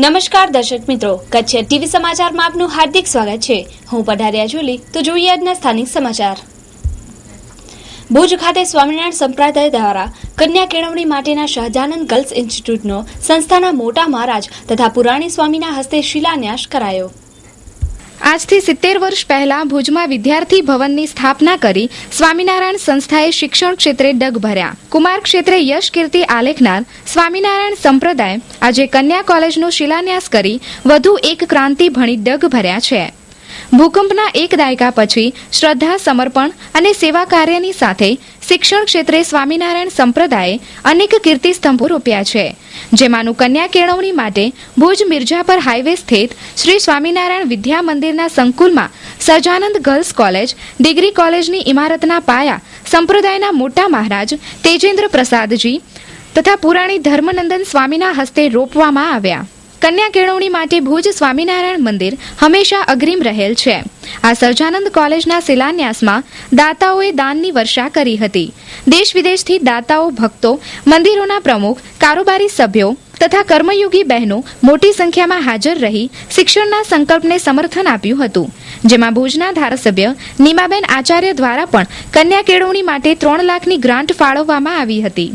નમસ્કાર દર્શક મિત્રો, કચ્છ ટીવી સમાચારમાં આપનું હાર્દિક સ્વાગત છે। હું પઢારિયા જોલી। તો જોઈએ આજના સ્થાનિક સમાચાર। ભુજ ખાતે સ્વામિનારાયણ સંપ્રદાય દ્વારા કન્યા કેળવણી માટેના સહજાનંદ ગર્લ્સ ઇન્સ્ટિટ્યૂટનો સંસ્થાના મોટા મહારાજ તથા પુરાણી સ્વામીના હસ્તે શિલાન્યાસ કરાયો। આજથી 70 વર્ષ પહેલા ભુજમાં વિદ્યાર્થી ભવનની સ્થાપના કરી સ્વામિનારાયણ સંસ્થાએ શિક્ષણ ક્ષેત્રે ડગ ભર્યા। કુમાર ક્ષેત્રે યશ કીર્તિ આલેખનાર સ્વામિનારાયણ સંપ્રદાય આજે કન્યા કોલેજનો શિલાન્યાસ કરી વધુ એક ક્રાંતિ ભણી ડગ ભર્યા છે। ભૂકંપના એક દાયકા પછી શ્રદ્ધા, સમર્પણ અને સેવા કાર્યની સાથે શિક્ષણ ક્ષેત્રે સ્વામિનારાયણ સંપ્રદાયે અનેક કીર્તિ સ્તંભો રોપ્યા છે, જેમાંનું કન્યા કેળવણી માટે ભુજ મિર્જાપર હાઈવે સ્થિત શ્રી સ્વામિનારાયણ વિદ્યા મંદિરના સંકુલમાં સહજાનંદ ગર્લ્સ કોલેજ, ડિગ્રી કોલેજની ઇમારતના પાયા સંપ્રદાયના મોટા મહારાજ તેજેન્દ્ર પ્રસાદજી તથા પુરાણી ધર્મનંદન સ્વામીના હસ્તે રોપવામાં આવ્યા। કન્યા કેળવણી માટે ભુજ સ્વામિનારાયણ મંદિર હંમેશા અગ્રીમ રહેલ છે। આ સહજાનંદ કોલેજના શિલાન્યાસમાં દાતાઓએ દાનની વર્ષા કરી હતી। દેશ વિદેશથી દાતાઓ, ભક્તો, મંદિરોના પ્રમુખ, કારોબારી સભ્યો તથા કર્મયોગી બહેનો મોટી સંખ્યામાં હાજર રહી શિક્ષણના સંકલ્પને સમર્થન આપ્યું હતું, જેમાં ભુજના ધારાસભ્ય નીમાબેન આચાર્ય દ્વારા પણ કન્યા કેળવણી માટે 3 લાખની ગ્રાન્ટ ફાળવવામાં આવી હતી।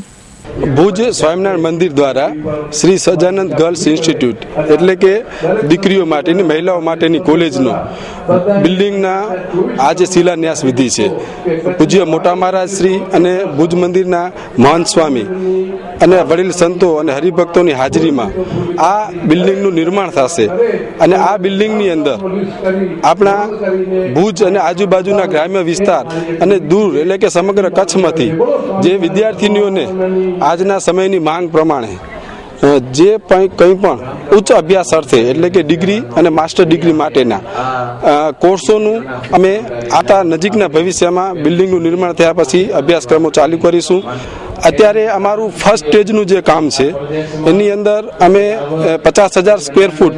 ભુજ સ્વામિનારાયણ મંદિર દ્વારા શ્રી સહજાનંદ ગર્લ્સ ઇન્સ્ટિટ્યૂટ એટલે કે દીકરીઓ માટેની, મહિલાઓ માટેની કોલેજનો બિલ્ડિંગના આજે શિલાન્યાસ વિધિ છે। પૂજ્ય મોટા મહારાજ શ્રી અને ભુજ મંદિરના મહંત સ્વામી અને વડીલ સંતો અને હરિભક્તોની હાજરીમાં આ બિલ્ડિંગનું નિર્માણ થશે અને આ બિલ્ડિંગની અંદર આપણા ભુજ અને આજુબાજુના ગ્રામ્ય વિસ્તાર અને દૂર એટલે કે સમગ્ર કચ્છમાંથી જે વિદ્યાર્થીનીઓને આજના સમયની માંગ પ્રમાણે જે કંઈ પણ ઉચ્ચ અભ્યાસ અર્થે એટલે કે ડિગ્રી અને માસ્ટર ડિગ્રી માટેના કોર્સોનું અમે આતા નજીકના ભવિષ્યમાં બિલ્ડિંગનું નિર્માણ થયા પછી અભ્યાસક્રમો ચાલુ કરીશું। અત્યારે અમારું ફર્સ્ટ સ્ટેજનું જે કામ છે એની અંદર અમે 50,000 સ્ક્વેર ફૂટ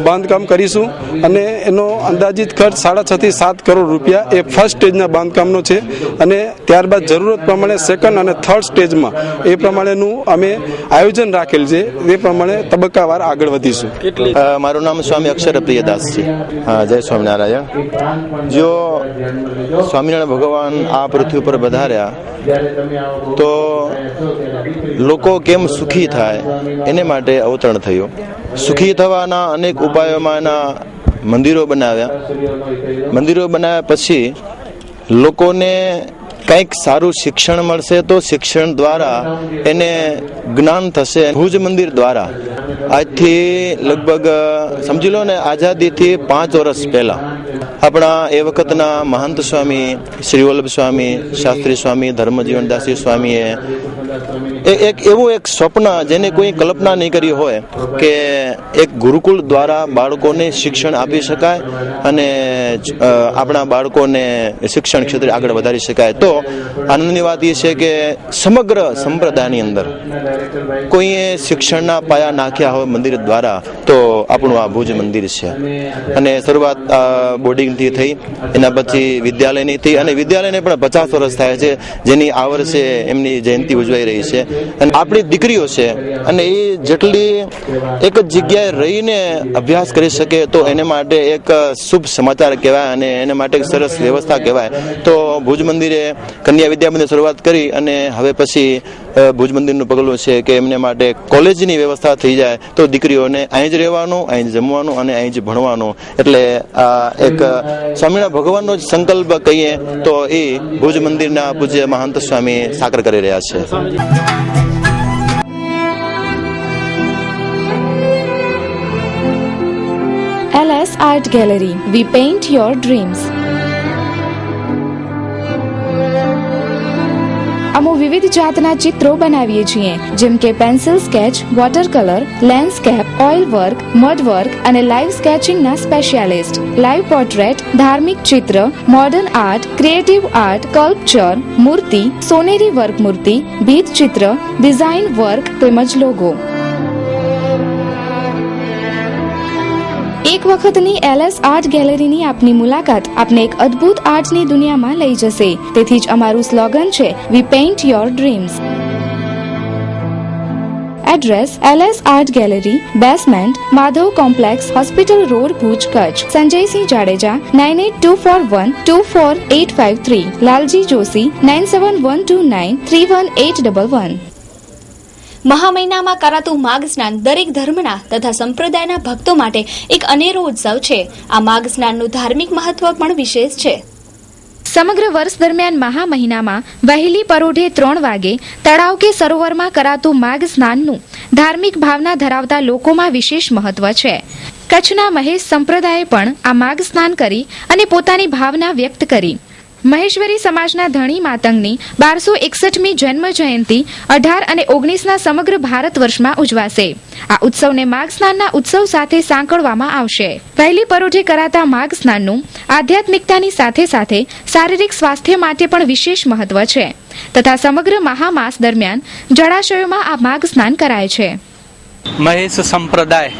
બાંધકામ કરીશું અને એનો અંદાજિત ખર્ચ 6.5 થી 7 કરોડ રૂપિયા એ ફર્સ્ટ સ્ટેજના બાંધકામનો છે અને ત્યારબાદ જરૂરત પ્રમાણે સેકન્ડ અને થર્ડ સ્ટેજમાં એ પ્રમાણેનું અમે આયોજન રાખેલ છે, એ પ્રમાણે તબક્કાવાર આગળ વધીશું। મારું નામ સ્વામી અક્ષર પ્રિયદાસ છે। જય સ્વામિનારાયણ। જો સ્વામિનારાયણ ભગવાન આ પૃથ્વી પર પધાર્યા તો લોકો કેમ સુખી થાય એને માટે અવતરણ થયું। સુખી થવાના અનેક ઉપાયોમાંના મંદિરો બનાવ્યા પછી લોકોને કંઈક સારું શિક્ષણ મળશે તો શિક્ષણ દ્વારા એને જ્ઞાન થશે। ભુજ મંદિર દ્વારા આજથી લગભગ સમજી લો ને આઝાદીથી 5 વર્ષ પહેલા આપણા એ વખતના મહંત સ્વામી શ્રી વલ્લભ સ્વામી, શાસ્ત્રી સ્વામી, ધર્મજીવનદાસી સ્વામીએ એક સ્વપ્ન જેને કોઈ કલ્પના નહીં કરી હોય કે એક ગુરુકુળ દ્વારા બાળકોને શિક્ષણ આપી શકાય અને આપણા બાળકોને શિક્ષણ ક્ષેત્રે આગળ વધારી શકાય। તો આનંદની વાત એ છે કે સમગ્ર સંપ્રદાયની અંદર કોઈએ શિક્ષણના પાયા નાખ્યા હોય મંદિર દ્વારા તો આપણું આ ભુજ મંદિર છે। અને શરૂઆત બોર્ડિંગથી થઈ, એના પછી વિદ્યાલયની થઈ અને વિદ્યાલયને પણ 50 વર્ષ થાય છે, જેની આ વર્ષે એમની જયંતિ ઉજવાઈ રહી છે। અને આપણી દીકરીઓ છે અને એ જેટલી એક જ જગ્યાએ રહીને અભ્યાસ કરી શકે તો એને માટે એક શુભ સમાચાર કહેવાય અને એને માટે એક સરસ વ્યવસ્થા કહેવાય। તો ભુજ મંદિરે કન્યા વિદ્યા મંદિર શરૂઆત કરી અને હવે પછી ભુજ મંદિરનું પગલું છે કે એમને માટે કોલેજની વ્યવસ્થા થઈ જાય તો દીકરીઓને અહીં જ રહેવાનું, અહીં જ જમવાનું અને અહીં જ ભણવાનું। એટલે એક સ્વામિનારાયણ ભગવાનનો જ સંકલ્પ કહીએ તો એ ભુજ મંદિરના પૂજ્ય મહંત સ્વામી સાકાર કરી રહ્યા છે। LS Art Gallery, we paint your dreams। અમે વિવિધ જાતના ચિત્રો બનાવીએ છીએ, જેમ કે pencil sketch, water colour, landscape, oil work, mud work અને લાઈવ સ્કેચિંગના સ્પેશિયાલિસ્ટ। લાઈવ પોર્ટ્રેટ, ધાર્મિક ચિત્ર, modern art, creative art, sculpture, મૂર્તિ, સોનેરી વર્ક મૂર્તિ, ભીત ચિત્ર, ડિઝાઇન વર્ક તેમજ લોગો। એક વખતની LS આર્ટ ગેલેરીની આપની મુલાકાત આપને એક અદ્ભુત આર્ટની દુનિયામાં લઈ જશે। તેથી જ અમારું સ્લોગન છે, we paint your dreams. Address LS Art Gallery, Basement, Madhav Complex, Hospital Road, Bhuj, Kutch. Sanjay Singh Jadeja 9824124853. Lalji Joshi 9712931811. મહા મહિનામાં કરાતું માઘ સ્નાન દરેક ધર્મના તથા સંપ્રદાયના ભક્તો માટે એક અનેરો ઉત્સવ છે. આ માઘ સ્નાનનું ધાર્મિક મહત્વ પણ વિશેષ છે. સમગ્ર વર્ષ દરમિયાન મહા મહિનામાં વહેલી પરોઢે 3 વાગે તળાવ કે સરોવરમાં કરાતું માઘ સ્નાનનું ધાર્મિક ભાવના ધરાવતા લોકોમાં વિશેષ મહત્વ છે. કચ્છના મહેશ સંપ્રદાયે પણ આ માઘ સ્નાન કરી અને પોતાની ભાવના વ્યક્ત કરી. મહેશ્વરી સમાજના ધણી માતંગની 1261મી જન્મ જયંતિ 18 અને 19ના સમગ્ર ભારત વર્ષમાં ઉજવાશે. આ ઉત્સવને માઘ સ્નાનના ઉત્સવ સાથે સાંકળવામાં આવશે. વહેલી પરોઢે કરાતા માઘ સ્નાનનું આધ્યાત્મિકતાની સાથે સાથે શારીરિક સ્વાસ્થ્ય માટે પણ વિશેષ મહત્વ છે તથા સમગ્ર મહામાસ દરમિયાન જળાશયોમાં આ માઘ સ્નાન કરાય છે. મહેશ સંપ્રદાય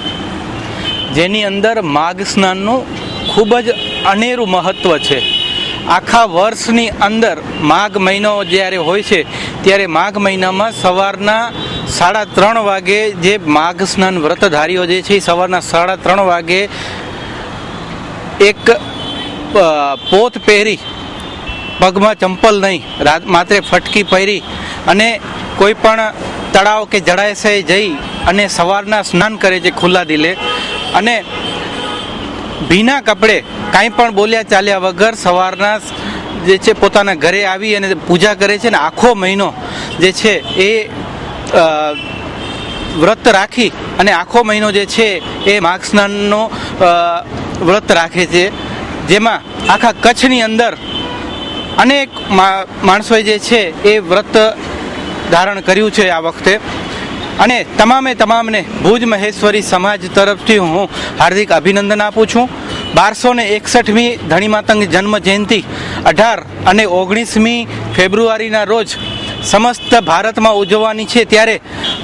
જેની અંદર માઘ સ્નાનનું ખૂબ જ અનેરું મહત્વ છે. આખા વર્ષની અંદર માઘ મહિનો જ્યારે હોય છે ત્યારે માઘ મહિનામાં સવારના 3:30 વાગે જે માઘ સ્નાન વ્રતધારીઓ જે છે એ સવારના 3:30 વાગે એક પોત પહેરી, પગમાં ચંપલ નહીં, માત્ર ફટકી પહેરી અને કોઈ પણ તળાવ કે જળાશય જઈ અને સવારના સ્નાન કરે છે ખુલ્લા દિલે અને ભીના કપડે કાંઈ પણ બોલ્યા ચાલ્યા વગર સવારના જે છે પોતાના ઘરે આવી અને પૂજા કરે છે ને આખો મહિનો જે છે એ વ્રત રાખી અને આખો મહિનો જે છે એ માઘ સ્નાનનો વ્રત રાખે છે. જેમાં આખા કચ્છની અંદર અનેક માણસોએ જે છે એ વ્રત ધારણ કર્યું છે આ વખતે અને તમામને ભુજ મહેશ્વરી સમાજ તરફથી હું હાર્દિક અભિનંદન આપું છું. 1261મી ધણી માતંગ જન્મ જયંતિ 18 અને 19મી ફેબ્રુઆરીના રોજ સમસ્ત ભારતમાં ઉજવવાની છે ત્યારે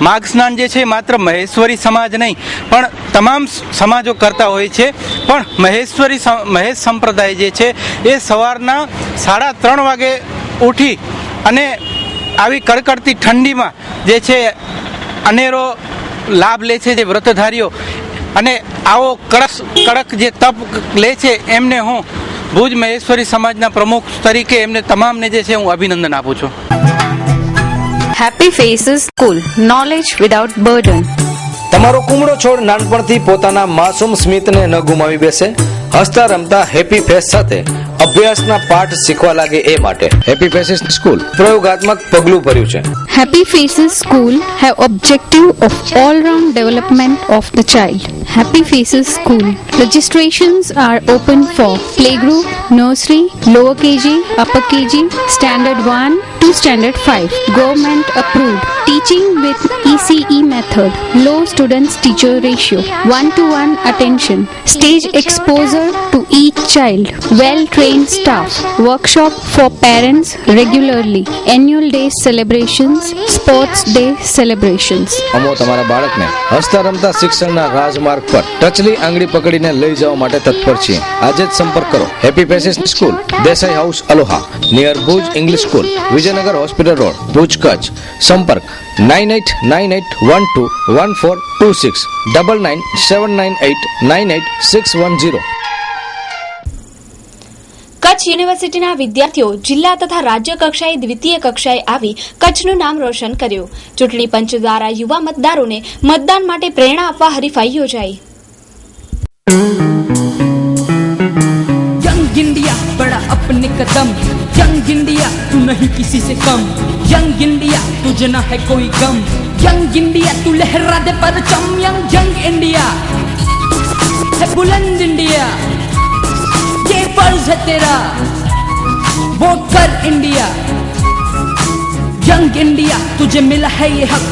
માઘ સ્નાન જે છે માત્ર મહેશ્વરી સમાજ નહીં પણ તમામ સમાજો કરતા હોય છે. પણ મહેશ સંપ્રદાય જે છે એ સવારના 3:30 વાગે ઉઠી અને આવી કડકડતી ઠંડીમાં જે છે અનેરો લાભ લે છે જે વ્રતધારીઓ અને આવો કડક જે તપ લે છે એમને હું ભુજ મહેશ્વરી સમાજના પ્રમુખ તરીકે એમને તમામને જે છે હું અભિનંદન આપું છું. Happy Faces School, knowledge without burden. તમારો કુમળો છોડ નાનપણથી પોતાના માસૂમ સ્મિતને ન ગુમાવી બેસે, હસતા રમતા હેપી ફેસ સાથે અભ્યાસના પાઠ શીખવા લાગે એ માટે હેપી ફેસીસ સ્કૂલ પ્રયોગાત્મક પગલું ભર્યું છે. Happy Faces School have objective of all-round development of the child. Happy Faces School registrations are open for playgroup, nursery, lower KG, upper KG, standard 1 to standard 5. Government approved. Teaching with ECE method. Low students teacher ratio. 1-to-1 attention. Stage exposure to each child. Well-trained staff. Workshop for parents regularly. Annual day celebrations. Sports day celebrations. અમો તમારા બાળકને હસતા રમતા શિક્ષણના રાજમાર્ગ પર ટચલી આંગળી પકડીને લઈ જવા માટે તત્પર છીએ. આજે જ સંપર્ક કરો. Happy faces school, Desai house, aloha, near Bhuj English school, Vijaynagar hospital road, Bhuj, Kutch. સંપર્ક 9898121426 9979898610. કચ્છ યુનિવર્સિટીના વિદ્યાર્થીઓ જિલ્લા તથા રાજ્ય કક્ષાએ દ્વિતીય કક્ષાએ આવી કચ્છનું નામ રોશન કર્યું. ચૂંટણી પંચ દ્વારા યુવા મતદારોને મતદાન માટે પ્રેરણા આપવા હરીફાઈ યોજાઈ. यंग इंडिया बड़ा अपने कदम, यंग इंडिया तू नहीं किसी से कम, यंग इंडिया तुझे ना है कोई गम, यंग इंडिया तू लहरा दे परचम, यंग इंडिया है बुलंद इंडिया, ये फर्ज है तेरा वोट कर इंडिया, यंग इंडिया तुझे मिला है ये हक,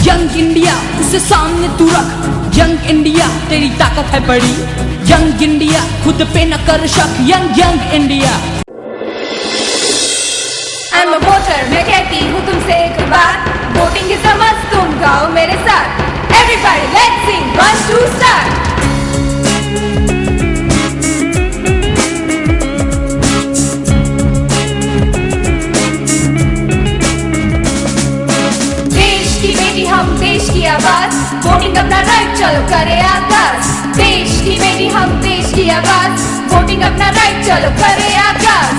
यंग इंडिया उसे सामने तू रख, यंग इंडिया तेरी ताकत है बड़ी, यंग इंडिया खुद पे न कर शक, young India. I'm a voter, मैं कहती हूँ तुमसे एक बात, वोटिंग की समझ तुम गाओ मेरे साथ. Everybody let's sing 1 2 start. देश की बेटी हम, देश की आवाज, वोटिंग अपना राइट चलो करे आगाज।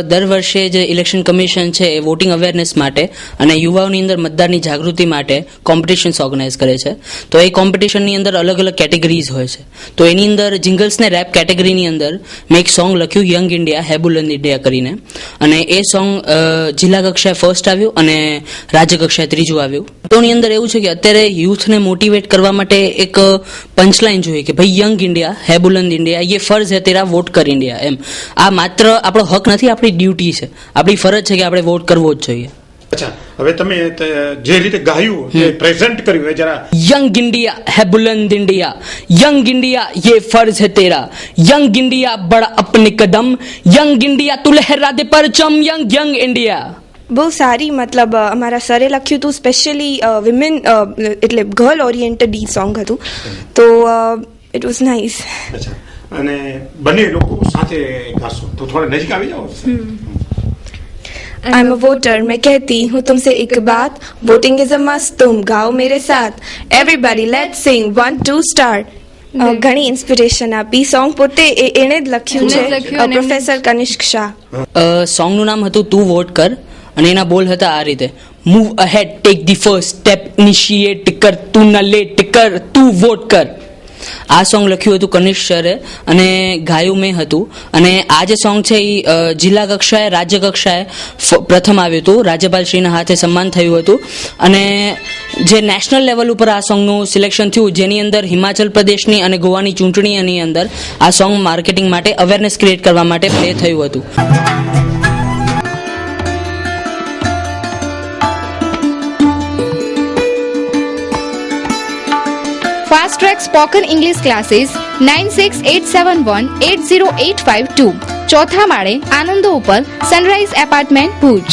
દર વર્ષે જે ઇલેક્શન કમિશન છે એ વોટિંગ અવેરનેસ માટે અને યુવાઓની અંદર મતદારની જાગૃતિ માટે કોમ્પિટિશન્સ ઓર્ગેનાઇઝ કરે છે. તો એ કોમ્પિટિશનની અંદર અલગ અલગ કેટેગરીઝ હોય છે. તો એની અંદર જિંગલ્સ ને રેપ કેટેગરીની અંદર મેં એક સોંગ લખ્યું યંગ ઇન્ડિયા હે બુલંદ ઇન્ડિયા કરીને, અને એ સોંગ જિલ્લા કક્ષાએ ફર્સ્ટ આવ્યું અને રાજ્ય કક્ષાએ ત્રીજું આવ્યું. તોની અંદર એવું છે કે અત્યારે યુથને મોટિવેટ કરવા માટે એક પંચલાઇન જોઈએ કે ભાઈ યંગ ઇન્ડિયા હે બુલંદ ઇન્ડિયા યે ફર્જ હે તેરા વોટ કર ઇન્ડિયા. એમ આ માત્ર આપણો હક નથી, આપણી ડ્યુટી છે, આપણી ફરજ છે કે આપણે વોટ કરવો જ જોઈએ. અચ્છા, હવે તમે જે રીતે ગાયું જે પ્રેઝન્ટ કર્યું એ જરા. યંગ ઇન્ડિયા હે બુલંદ ઇન્ડિયા, યંગ ઇન્ડિયા યે ફર્જ હે તેરા, યંગ ઇન્ડિયા બડા અપને કદમ, યંગ ઇન્ડિયા તું લહેરા દે પરચમ, યંગ યંગ ઇન્ડિયા. બહુ સારી, મતલબ અમારા સરે લખ્યું હતું સ્પેશિયલી વિમેન એટલે ગર્લ ઓરિએન્ટેડ ઈ સોંગ હતું, તો ઇટ વોઝ નાઇસ. અચ્છા, અને બંને લોકો સાથે ગાશો તો થોડા નજીક આવી જાઓ. आई एम अ वोटर, मैं कहती हूँ तुमसे एक बात, वोटिंग इज अ मस्ट, तुम गाओ मेरे साथ, एवरीबॉडी लेट्स सिंग 1 2 स्टार्ट. ઘણી ઇન્સ્પિરેશન આપી. સોંગ પોતે એણે જ લખ્યું છે, પ્રોફેસર કનિષ્ક શાહ. સોંગનું નામ હતું તું વોટ કર, અને એના બોલ હતા આ રીતે: move ahead, take the first step, initiate કર, તું ન લેટ કર, તું વોટ કર. આ સોંગ લખ્યું હતું કનિષ્ક સરે અને ગાયું મેં હતું. અને આ જે સોંગ છે એ જિલ્લા કક્ષાએ રાજ્ય કક્ષાએ પ્રથમ આવ્યું હતું, રાજ્યપાલશ્રીના હાથે સન્માન થયું હતું. અને જે નેશનલ લેવલ ઉપર આ સોંગનું સિલેક્શન થયું, જેની અંદર હિમાચલ પ્રદેશની અને ગોવાની ચૂંટણીની અંદર આ સોંગ માર્કેટિંગ માટે અવેરનેસ ક્રિએટ કરવા માટે પ્લે થયું હતું. Fast Track Spoken English Classes 9687180852 ચોથા માળે આનંદો ઉપર sunrise apartment Bhuj.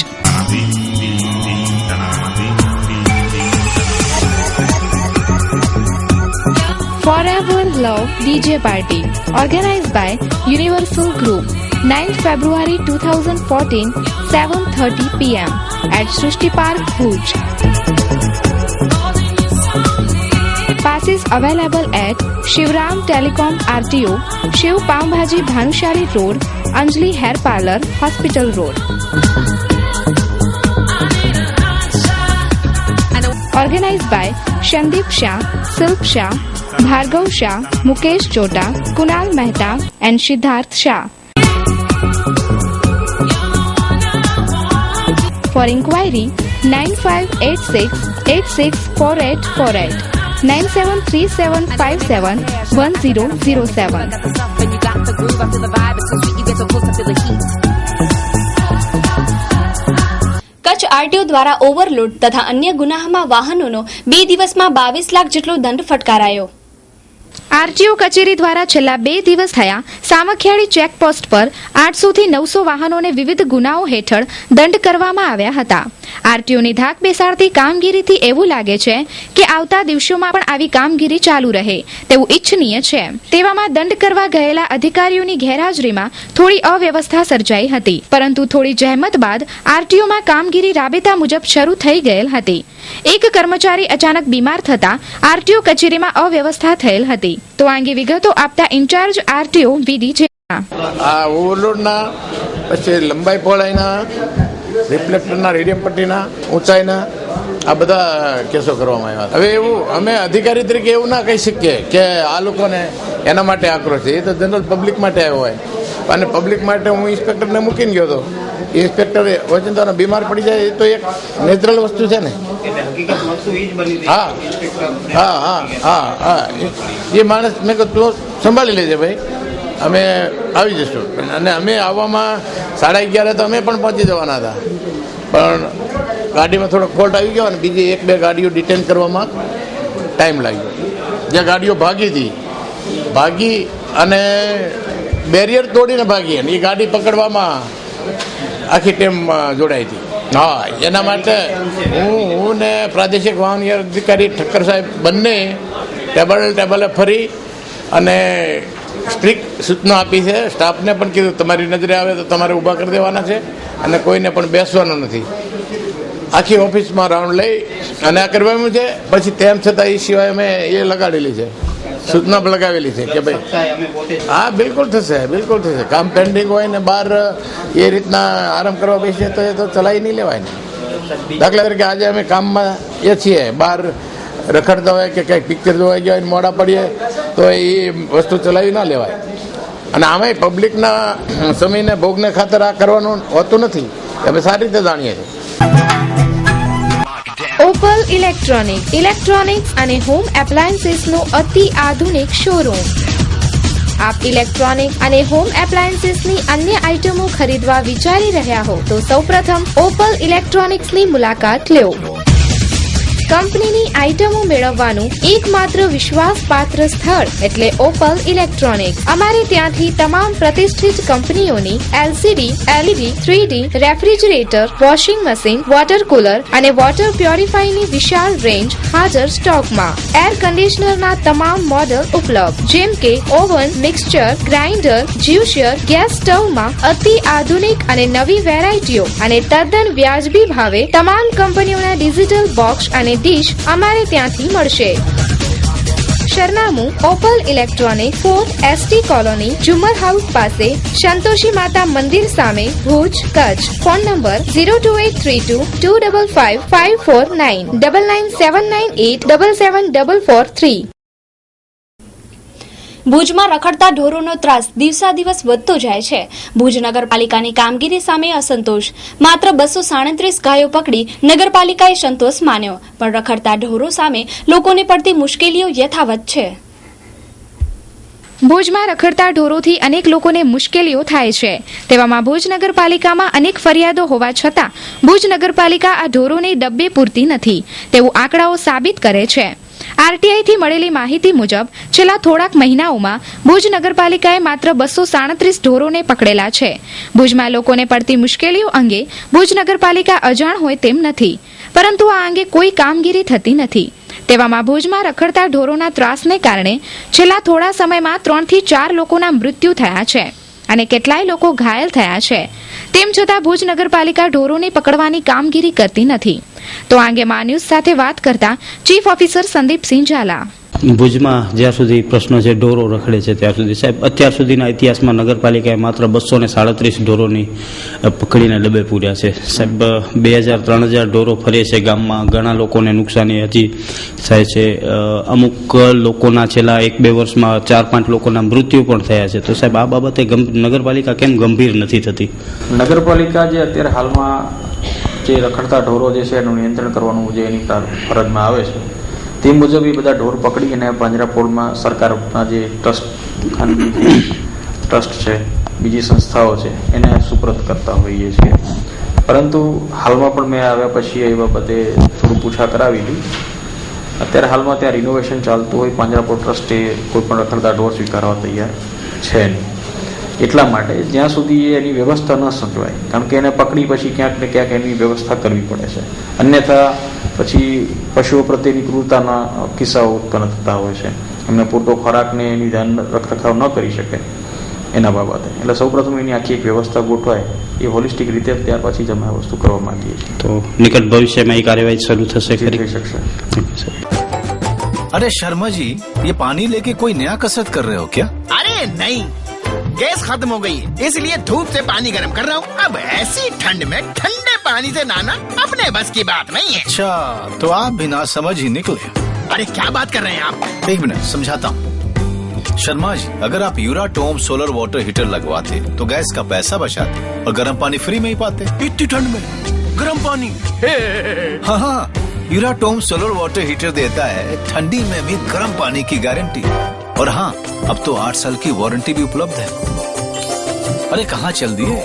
Forever Love DJ Party organized by Universal Group 9th February 2014 7:30 PM at Srishti Park Bhuj. Passes available at Shivram Telecom RTO, Shiv Pav-Bhaji Bhanushali Road, Anjali Hair Parlour, Hospital Road. Organized by Shandip Shah, Silp Shah, Bhargav Shah, Mukesh Chota, Kunal Mehta and Siddharth Shah. For inquiry 9586864848 9737571007. Kutch RTO દ્વારા overload તથા અન્ય ગુનામાં વાહનોનો 2 દિવસમાં 22 લાખ જેટલો દંડ ફટકારાયો. RTO કચેરી દ્વારા છેલ્લા 2 દિવસ થયા સામખિયાળી ચેકપોસ્ટ પર 800 થી 900 વાહનોને વિવિધ ગુનાઓ હેઠળ દંડ કરવામાં આવ્યા હતા. આરટીઓની ધાક બેસાડતી કામગીરીથી એવું લાગે છે કે આવતા દિવસોમાં પણ આવી કામગીરી ચાલુ રહે તેવું ઈચ્છનીય છે. તેવામાં દંડ કરવા ગયેલા અધિકારીઓની ગેરહાજરીમાં થોડી અવ્યવસ્થા સર્જાઈ હતી, પરંતુ થોડી જહેમત બાદ આરટીઓમાં કામગીરી રાબેતા મુજબ શરૂ થઈ ગયેલ હતી. એક કર્મચારી અચાનક બીમાર થતા આરટીઓ કચેરીમાં અવ્યવસ્થા થયેલ હતી. તો આ અંગે વિગતો આપતા ઇન્ચાર્જ આરટીઓ વીડી છે. આ ઓવરલોડના પછી લંબાઈ પહોળાઈના, રિફ્લેક્ટરના, રેડિયમ પટ્ટીના, ઊંચાઈના આ બધા કેસો કરવામાં આવ્યા. હવે એવું અમે અધિકારી તરીકે એવું ના કહી શકીએ કે આ લોકોને એના માટે આક્રોશ છે. એ તો જનરલ પબ્લિક માટે આવ્યો હોય, અને પબ્લિક માટે હું ઇન્સ્પેક્ટરને મૂકીને ગયો હતો. ઇન્સ્પેક્ટર વચનતાનો બીમાર પડી જાય એ તો એક નેચરલ વસ્તુ છે ને. હા હા હા હા હા એ માણસ મેં કહ્યું તું સંભાળી લેજે ભાઈ, અમે આવી જઈશું. અને અમે આવવામાં 11:30 તો અમે પણ પહોંચી જવાના હતા, પણ ગાડીમાં થોડો ફોલ્ટ આવી ગયો અને બીજી 1-2 ગાડીઓ ડિટેન કરવામાં ટાઈમ લાગ્યો. જે ગાડીઓ ભાગી અને બેરિયર તોડીને ભાગી, અને એ ગાડી પકડવામાં આખી ટીમ જોડાઈ હતી. હા, એના માટે હું ને પ્રાદેશિક વાહન અધિકારી ઠક્કર સાહેબ બંને ટેબલે ફરી અને સ્ટ્રિક્ટ સૂચના આપી છે. સ્ટાફને પણ કીધું તમારી નજરે આવે તો તમારે ઊભા કરી દેવાના છે અને કોઈને પણ બેસવાનું નથી. આખી ઓફિસમાં રાઉન્ડ લઈ અને આ કરવાનું છે. પછી તેમ છતાં એ સિવાય અમે એ લગાડેલી છે સૂચના પણ લગાવેલી છે કે ભાઈ હા બિલકુલ થશે કામ પેન્ડિંગ હોય ને બહાર એ રીતના આરામ કરવા બેસીએ તો એ તો ચલાવી નહીં લેવાય ને. દાખલા તરીકે આજે અમે કામમાં એ છીએ, બહાર રખડતા હોય કે કંઈક પિક્ચર જોવા ગયા હોય મોડા પડીએ તો એ વસ્તુ ચલાવી ના લેવાય. અને આમાંય પબ્લિકના સમયને ભોગને ખાતર આ કરવાનું હોતું નથી, અમે સારી રીતે જાણીએ છીએ. ઓપલ ઇલેક્ટ્રોનિક્સ અને હોમ એપ્લાયન્સીસનો અતિ આધુનિક શોરૂમ. આપ ઇલેક્ટ્રોનિક અને હોમ એપ્લાયન્સીસની અન્ય આઇટમો ખરીદવા વિચારી રહ્યા હો તો સૌપ્રથમ ઓપલ ઇલેક્ટ્રોનિક્સની મુલાકાત લો. કંપનીની આઇટમો મેળવવાનું એકમાત્ર વિશ્વાસપાત્ર સ્થળ એટલે ઓપલ ઇલેક્ટ્રોનિક્સ. અમારે ત્યાંથી તમામ પ્રતિષ્ઠિત કંપનીઓની LCD, LED, 3D refrigerator, washing machine, water cooler અને વોટર પ્યોરિફાયરની વિશાળ રેન્જ હાજર સ્ટોકમાં. એર કન્ડિશનરના તમામ મોડલ ઉપલબ્ધ, જેમ કે oven, mixture, grinder, juicer, gas સ્ટવમાં અતિ આધુનિક અને નવી વેરાયટીઓ અને તદ્દન વ્યાજબી ભાવે તમામ કંપનીઓના ડિજિટલ બોક્સ અને ડીશ અમારે ત્યાંથી મળશે. સરનામું Opal electronic, 4th ST colony, Jhumar house પાસે, સંતોષી માતા મંદિર સામે, ભુજ, કચ્છ. Phone number 02832255549 9979877443. ભુજમાં રખડતા ઢોરોનો ત્રાસ દિવસાદિવસ વધતો જાય છે. ભુજ નગરપાલિકાની કામગીરી સામે અસંતોષ. માત્ર 237 ગાયો પકડી નગરપાલિકાએ સંતોષ માન્યો, પણ રખડતા ઢોરો સામે લોકોને પડતી મુશ્કેલીઓ યથાવત છે. ભુજમાં રખડતા ઢોરોથી અનેક લોકોને મુશ્કેલીઓ થાય છે. તેવામાં ભુજ નગરપાલિકામાં અનેક ફરિયાદો હોવા છતાં ભુજ નગરપાલિકા આ ઢોરોને ડબ્બે પૂરતી નથી તેવું આંકડાઓ સાબિત કરે છે. આરટીઆઈથી મળેલી માહિતી મુજબ છેલ્લા થોડાક મહિનાઓમાં ભુજ નગરપાલિકાએ માત્ર 237 ઢોરોને પકડેલા છે. ભુજમાં લોકોને પડતી મુશ્કેલીઓ અંગે ભુજ નગરપાલિકા અજાણ હોય તેમ નથી, પરંતુ આ અંગે કોઈ કામગીરી થતી નથી. તેવામાં ભુજમાં રખડતા ઢોરોના ત્રાસને કારણે છેલ્લા થોડા સમયમાં 3 થી 4 લોકોના મૃત્યુ થયા છે અને કેટલાય લોકો ઘાયલ થયા છે. તેમ છતાં ભુજ નગરપાલિકા ઢોરોને પકડવાની કામગીરી કરતી નથી. તો આ અંગે મા ન્યૂઝ સાથે વાત કરતા ચીફ ઓફિસર સંદીપસિંહ ઝાલા. ભુજમાં જ્યાં સુધી પ્રશ્ન છે ઢોરો રખડે છે ત્યાં સુધી સાહેબ અત્યાર સુધીના ઇતિહાસમાં નગરપાલિકાએ માત્ર 237 ઢોરોની પકડીને ડબ્બે પૂર્યા છે. સાહેબ 2000-3000 ઢોરો ફરે છે ગામમાં. ઘણા લોકોને નુકસાની હજી થાય છે. અમુક લોકોના છેલ્લા 1-2 વર્ષમાં 4-5 લોકોના મૃત્યુ પણ થયા છે. તો સાહેબ આ બાબતે નગરપાલિકા કેમ ગંભીર નથી થતી? નગરપાલિકા જે અત્યારે હાલમાં જે રખડતા ઢોરો જે છે એનું નિયંત્રણ કરવાનું જે એની ફરજમાં આવે છે તે મુજબ એ બધા ઢોર પકડી અને પાંજરાપોળમાં સરકારના જે ટ્રસ્ટ છે, બીજી સંસ્થાઓ છે એને સુપ્રત કરતા હોઈએ છીએ. પરંતુ હાલમાં પણ મેં આવ્યા પછી એ બાબતે થોડું પૂછા કરાવી હતી. અત્યારે હાલમાં ત્યાં રિનોવેશન ચાલતું હોય, પાંજરાપોળ ટ્રસ્ટે કોઈ પણ રખડતા ઢોર સ્વીકારવા તૈયાર છે નહીં. એટલા માટે જ્યાં સુધી એની વ્યવસ્થા ન સચવાય, કારણ કે એને પકડી પછી ક્યાંક ને ક્યાંક એની વ્યવસ્થા કરવી પડે છે. અન્યથા પછી પશુઓ પ્રત્યેની ક્રૂરતાના કિસ્સાઓ ઉત્પન્ન થતા હોય છે. એમને પૂરતો ખોરાકને એની ધ્યાન રખરખાવ ન કરી શકે એના બાબતે. એટલે સૌપ્રથમ એની આખી એક વ્યવસ્થા ગોઠવાય એ હોલિસ્ટિક રીતે, ત્યાર પછી જ અમે આ વસ્તુ કરવા માંગીએ છીએ. તો નિકટ ભવિષ્યમાં એ કાર્યવાહી શરૂ થશે ખરી? થઈ શકશે. अरे शर्मा जी, ये पानी लेके कोई नया कसरत कर रहे हो क्या? अरे नहीं, गैस खत्म हो गई है इसलिए धूप से पानी गर्म कर रहा हूँ. अब ऐसी ठंड में ठंडे पानी से नहाना अपने बस की बात नहीं है. अच्छा, तो आप बिना समझ ही निकले. अरे क्या बात कर रहे हैं आप? एक मिनट समझाता हूँ. शर्मा जी, अगर आप यूराटोम सोलर वाटर हीटर लगवाते तो गैस का पैसा बचाते और गर्म पानी फ्री में ही पाते. इतनी ठंड में गर्म पानी? हाँ हाँ, यूराटोम सोलर वाटर हीटर देता है ठंडी में भी गर्म पानी की गारंटी. और हाँ, अब तो 8 साल की वारंटी भी उपलब्ध है. अरे कहाँ चल दिए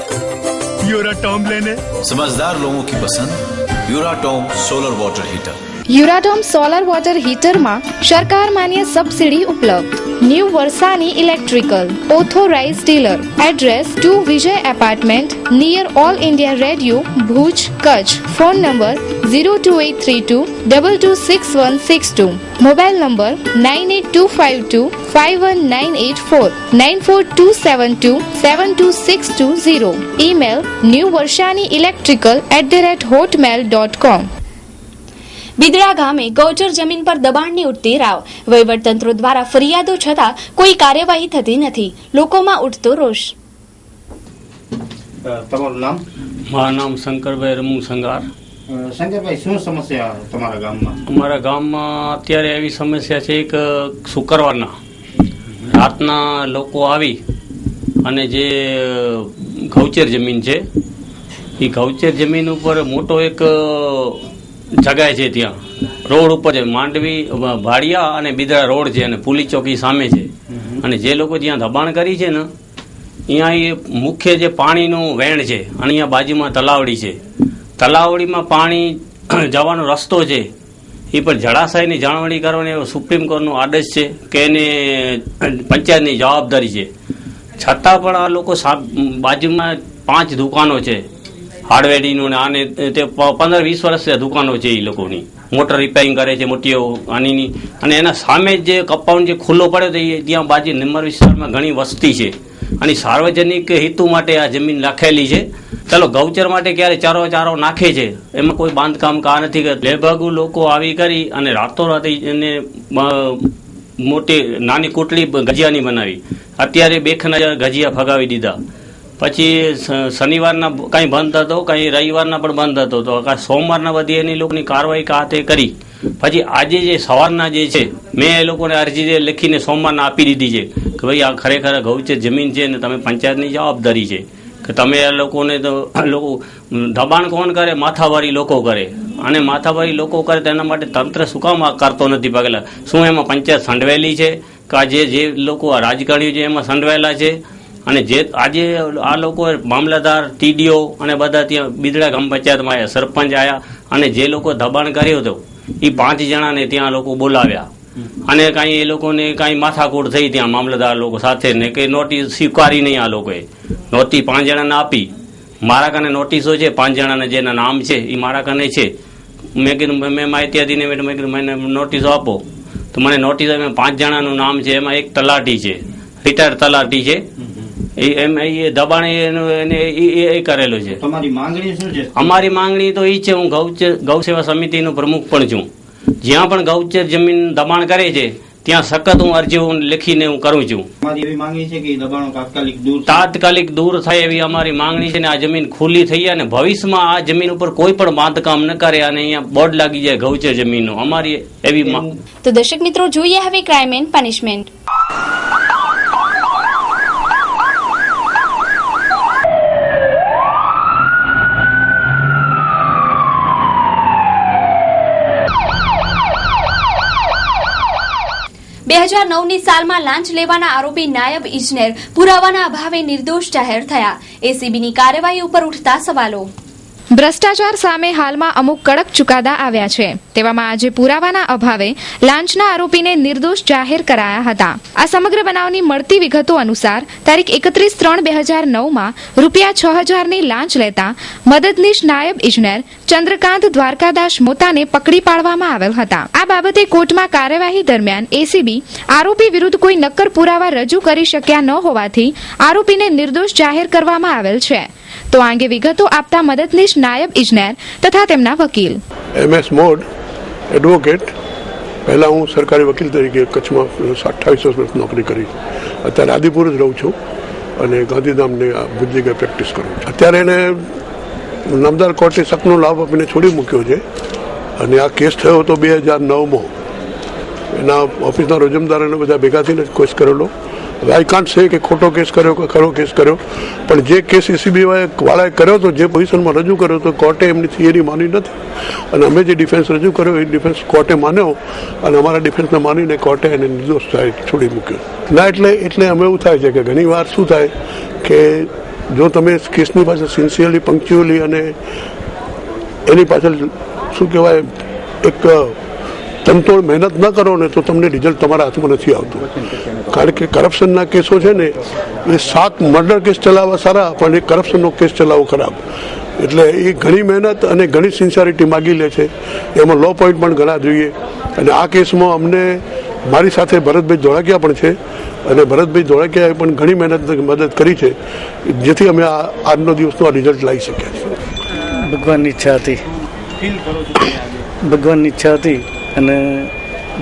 यूराटोम लेने? समझदार लोगों की पसंद Uratom solar water heater. Uratom solar water હીટરમાં સરકાર માન્ય સબસિડી ઉપલબ્ધ. New Varshani electrical, authorise dealer. Address 2 Vijay apartment near All India Radio, Bhuj, Kutch. Phone number 02832226162. Mobile number 9825251984 9427272620. Email newvarshani electrical@hotmail.com. Bidada ગામે ગૌચર જમીન પર દબાણની ઉઠતી રાવ. વહીવટતંત્ર દ્વારા ફરિયાદો છતાં કોઈ કાર્યવાહી થતી નથી. લોકોમાં ઉઠતો રોષ. તમારું નામ? મારું નામ શંકરભાઈ રમુ સંગાર. શંકરભાઈ, શું સમસ્યા તમારા ગામમાં? અમારા ગામમાં અત્યારે એવી સમસ્યા છે કે શુક્રવારના રાતના લોકો આવી અને જે ગૌચર જમીન છે એ ગૌચર જમીન ઉપર મોટો એક જગાય છે, ત્યાં રોડ ઉપર છે, માંડવી ભાડિયા અને બિદડા રોડ છે અને પુલી ચોકી સામે છે. અને જે લોકો જ્યાં દબાણ કરી છે ને અહીંયા એ મુખ્ય જે પાણીનું વેણ છે અને અહીંયા બાજુમાં તલાવડી છે. તલાવડીમાં પાણી જવાનો રસ્તો છે એ પણ જળાશયની જાળવણી કરવાની એવો સુપ્રીમ કોર્ટનો આદેશ છે કે એને પંચાયતની જવાબદારી છે. છતાં પણ આ લોકો બાજુમાં 5 દુકાનો છે હાર્ડવેરીનું ને આને તે 15-20 વર્ષથી દુકાનો છે એ લોકોની. મોટર રિપેરિંગ કરે છે મોટી આની. અને એના સામે જે કમ્પાઉન્ડ જે ખુલ્લો પડ્યો તો એ ત્યાં બાજુ નિમ્મર વિસ્તારમાં ઘણી વસ્તી છે અને સાર્વજનિક હેતુ માટે આ જમીન રાખેલી છે. ચાલો ગૌચર માટે ક્યારે ચારો નાખે છે, એમાં કોઈ બાંધકામ કા નથી કે લેભાગુ લોકો આવી કરી અને રાતોરાત એને મોટી નાની કોટલી ગજિયાની બનાવી. અત્યારે 2,000 ગજિયા ફગાવી દીધા. પછી શનિવારના કાંઈ બંધ હતો, કાંઈ રવિવારના પણ બંધ હતો, તો સોમવારના બધી એની લોકોની કાર્યવાહી કાતે કરી. પછી આજે જે સવારના જે છે મેં એ લોકોને અરજી લખીને સોમવારના આપી દીધી છે કે ભાઈ આ ખરેખર ગૌચર જમીન છે ને તમે પંચાયતની જવાબદારી છે કે તમે આ લોકોને તો લોકો દબાણ કોણ કરે? માથાવારી લોકો કરે. અને માથાવારી લોકો કરે તેના માટે તંત્ર શું કામ કરતો નથી પગલાં? શું એમાં પંચાયત સંડવેલી છે કે જે લોકો રાજકારણીઓ છે એમાં સંડવાયેલા છે? અને જે આજે આ લોકો મામલતદાર, ટીડીઓ અને બધા ત્યાં બિદડા ગ્રામ પંચાયતમાં આવ્યા, સરપંચ આવ્યા અને જે લોકો દબાણ કર્યું હતું એ 5 જણાને ત્યાં લોકો બોલાવ્યા અને કાંઈ એ લોકોને કાંઈ માથાકૂટ થઈ ત્યાં મામલતદાર લોકો સાથે ને કે નોટિસ સ્વીકારી નહીં. આ લોકોએ નોટિસ 5 જણાને આપી. મારા કને નોટિસો છે 5 જણાના જેના નામ છે એ મારા કને છે. મેં કીધું મેં માહિતી હતી મેં કીધું મને નોટિસો આપો. તો મને નોટિસ 5 જણાનું નામ છે, એમાં એક તલાટી છે, રિટાયર્ડ તલાટી છે. એમ એ દબાણ એ કરેલો છે. તમારી માંગણી શું છે? અમારી માંગણી તો એ છે, હું ગૌ સેવા સમિતિનો પ્રમુખ પણ છું. જ્યાં પણ ગૌચર જમીન દબાણ કરે છે ત્યાં સખત હું અરજીઓ લખીને હું કરું છું. અમારી એવી માંગણી છે કે દબાણો તાત્કાલિક દૂર થાય એવી અમારી માંગણી છે ને આ જમીન ખુલ્લી થઈ જાય અને ભવિષ્યમાં આ જમીન ઉપર કોઈ પણ બાંધકામ ન કરે અને અહીંયા બોર્ડ લાગી જાય ગૌચર જમીનનો. અમારી એવી તો દર્શક મિત્રો, જોઈએ હવે ક્રાઇમ એન્ડ પનિશમેન્ટ. બે 2009ની સાલમાં લાંચ લેવાના આરોપી નાયબ ઇજનેર પુરાવાના અભાવે નિર્દોષ જાહેર થયા. એસીબીની કાર્યવાહી ઉપર ઉઠતા સવાલો. ભ્રષ્ટાચાર સામે હાલમાં અમુક કડક ચુકાદા આવ્યા છે. તેવામાં આજે પુરાવાના અભાવે લાંચના આરોપીને નિર્દોષ જાહેર કરાયા હતા. આ સમગ્ર બનાવની મળતી વિગતો અનુસાર તારીખ 31/3/2009માં ₹6,000ની લાંચ લેતા મદદનીશ નાયબ ઇજનેર ચંદ્રકાંત દ્વારકાદાસ મોતાને પકડી પાડવામાં આવેલ હતા. આ બાબતે કોર્ટમાં કાર્યવાહી દરમિયાન એસીબી આરોપી વિરુદ્ધ કોઈ નક્કર પુરાવા રજૂ કરી શક્યા ન હોવાથી આરોપીને નિર્દોષ જાહેર કરવામાં આવેલ છે. તો આ અંગે વિગતો આપતા મદદનીશ નાયબ ઇજનેર તથા તેમના વકીલ MS મોડ એડવોકેટ. પહેલા હું સરકારી વકીલ તરીકે કચ્છમાં 28 વર્ષ નોકરી કરી. અત્યારે આદિપુર જ રહું છું અને ગાંધીધામને બધી જગ્યાએ પ્રેક્ટિસ કરું છું. અત્યારે એને નામદાર કોર્ટે શકનો લાભ આપીને છોડી મૂક્યો છે અને આ કેસ થયો હતો 2009માં. એના ઓફિસના રોજમદારોને બધા ભેગા થઈને કેસ કરેલો. આઈ કાન્ટ સે કે ખોટો કેસ કર્યો કે ખરો કેસ કર્યો, પણ જે કેસ એસીબી વાળાએ કર્યો હતો, જે પોઝિશનમાં રજૂ કર્યો હતો, કોર્ટે એમની થિયરી માની નથી અને અમે જે ડિફેન્સ રજૂ કર્યો એ ડિફેન્સ કોર્ટે માન્યો અને અમારા ડિફેન્સને માનીને કોર્ટે એને નિર્દોષ છોડી મૂક્યો. ના એટલે અમે એવું થાય છે કે ઘણી વાર શું થાય કે જો તમે કેસની પાછળ સિન્સિયરલી, પંક્ચ્યુઅલી અને એની પાછળ શું કહેવાય એક તનતોડ મહેનત ન કરો ને તો તમને રિઝલ્ટ તમારા હાથમાં નથી આવતું. કારણ કે કરપ્શનના કેસો છે ને એ 7 મર્ડર કેસ ચલાવવા સારા, પણ એ કરપ્શનનો કેસ ચલાવવો ખરાબ. એટલે એ ઘણી મહેનત અને ઘણી સિન્સિયરિટી માગી લે છે. એમાં લો પોઈન્ટ પણ ઘણા જોઈએ અને આ કેસમાં અમને મારી સાથે ભરતભાઈ ધોળકિયા પણ છે અને ભરતભાઈ ધોળકિયાએ પણ ઘણી મદદ કરી છે, જેથી અમે આજનો દિવસનો આ રિઝલ્ટ લાવી શક્યા છીએ. ભગવાનની ઈચ્છા હતી. ભગવાનની ઈચ્છા હતી અને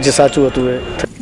જે સાચું હતું એ.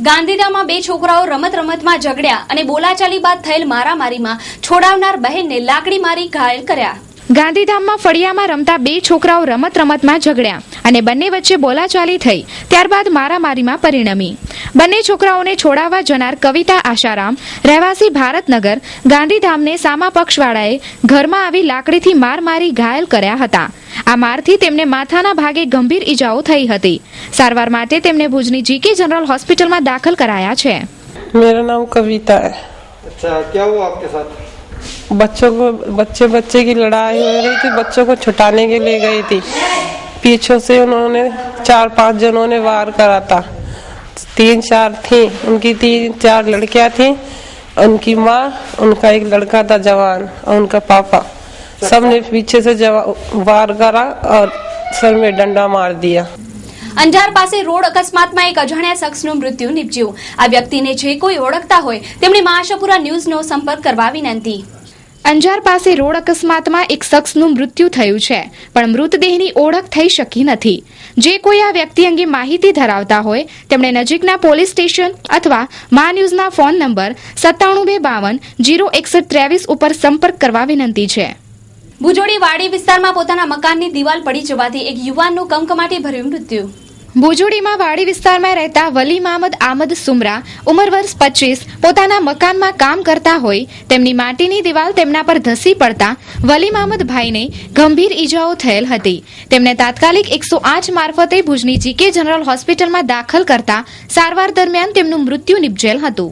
ગાંધીધામમાં 2 છોકરાઓ રમતમાં ઝઘડ્યા અને બોલાચાલી બાદ થયેલ મારામારીમાં છોડાવનાર બહેનને લાકડી મારી ઘાયલ કર્યા. ગાંધીધામમાં ફળિયામાં રમતા 2 છોકરાઓ રમતમાં ઝઘડ્યા અને બંને વચ્ચે બોલાચાલી થઈ, ત્યારબાદ મારામારીમાં પરિણમી. બંને છોકરાઓને છોડાવવા જનાર કવિતા આશારામ, રહેવાસી ભારતનગર, ગાંધીધામને સામા પક્ષવાળાએ ઘરમાં આવી લાકડીથી માર મારી ઘાયલ કર્યા હતા. આ મારથી તેમને માથાના ભાગે ગંભીર ઈજાઓ થઈ હતી. સારવાર માટે તેમને ભુજની જીકે જનરલ હોસ્પિટલમાં દાખલ કરાયા છે. मेरा नाम कविता है. अच्छा, क्या हुआ आपके साथ? बच्चे की लड़ाई हो रही थी, बच्चों को छुटाने के लिए गई थी. पीछे से उन्होंने 4-5 जनों ने वार करा था. 3-4 थी, उनकी 3-4 लड़कियां थी, उनकी माँ, उनका एक लड़का था जवान और उनका पापा. सबने पीछे से वार करा और सर में डंडा मार दिया. અંજાર પાસે રોડ અકસ્માતમાં એક અજાણ્યા શખ્સનું મૃત્યુ નિપજ્યું. આ વ્યક્તિને જે કોઈ ઓળખતા હોય તેમણે મા આશાપુરા ન્યૂઝનો સંપર્ક કરવા વિનંતી. અંજાર પાસે રોડ અકસ્માતમાં એક શખ્સનું મૃત્યુ થયું છે, પણ મૃતદેહની ઓળખ થઈ શકી નથી. જે કોઈ આ વ્યક્તિ અંગે માહિતી ધરાવતા હોય તેમણે નજીકના પોલીસ સ્ટેશન અથવા મા ન્યૂઝના ફોન નંબર 9752506123 ઉપર સંપર્ક કરવા વિનંતી છે. ભુજોડી વાડી વિસ્તારમાં પોતાના મકાનની દિવાલ પડી જવાથી એક યુવાનનું કમકમાટી ભર્યું મૃત્યુ. ભુજોડીમાં વાડી વિસ્તારમાં રહેતા વલી મહમદ આમદ સુમરા, ઉંમર વર્ષ 25, પોતાના મકાનમાં કામ કરતા હોય તેમની માટીની દિવાલ તેમના પર ધસી પડતા વલી મહમદ ભાઈને ગંભીર ઈજાઓ થયેલ હતી. તેમને તાત્કાલિક 108 મારફતે ભુજની જીકે જનરલ હોસ્પિટલમાં દાખલ કરતા સારવાર દરમિયાન તેમનું મૃત્યુ નિપજેલ હતું.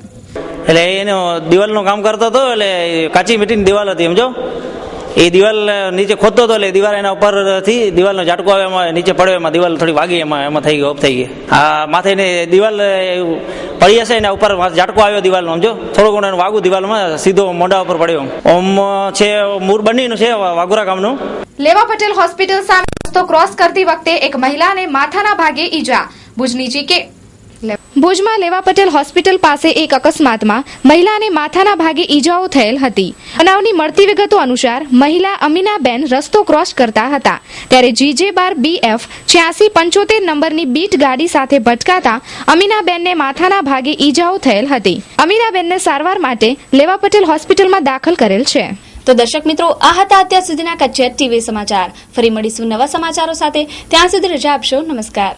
એટલે એનો દિવાલનું કામ કરતો હતો, એટલે કાચી મીટીની દિવાલ હતી સમજો. એ દિવાલ નીચે ખોદતો હતો, એટલે દિવાલ એના ઉપરથી દિવાલનો ઝાટકો આવે, એમાં નીચે પડ્યો, એમાં દિવાલ થોડી વાગી, એમાં થઈ ગઈ, ઓફ થઈ ગઈ. આ માથે દિવાલ પડી હશે, એના ઉપર ઝાટકો આવ્યો દિવાલનો સમજો. થોડું ઘણું એનું વાગું દિવાલમાં સીધો મોઢા ઉપર પડ્યો. ઓમ છે મૂર બંનેનું છે, વાઘુરા ગામનું. લેવા પટેલ હોસ્પિટલ સામે રસ્તો ક્રોસ કરતી વખતે એક મહિલાને માથાના ભાગે ઈજા. ભુજની જીકે ભુજમાં લેવા પટેલ હોસ્પિટલ પાસે એક અકસ્માતમાં મહિલાને માથાના ભાગે ઈજાઓ થયેલ હતી. બનાવની મળતી વિગતો અનુસાર મહિલા અમીનાબેન રસ્તો ક્રોસ કરતા હતા, ત્યારે GJ12BF 8675 નંબરની બીટ ગાડી સાથે ભટકાતા અમીનાબેનને માથાના ભાગે ઈજાઓ થયેલ હતી. અમીનાબેનને સારવાર માટે લેવા પટેલ હોસ્પિટલમાં દાખલ કરેલ છે. તો દર્શક મિત્રો, આ હતા અત્યાર સુધીના કચ્છ ટીવી સમાચાર. ફરી મળીશું નવા સમાચારો સાથે. ત્યાં સુધી રજા આપશો. નમસ્કાર.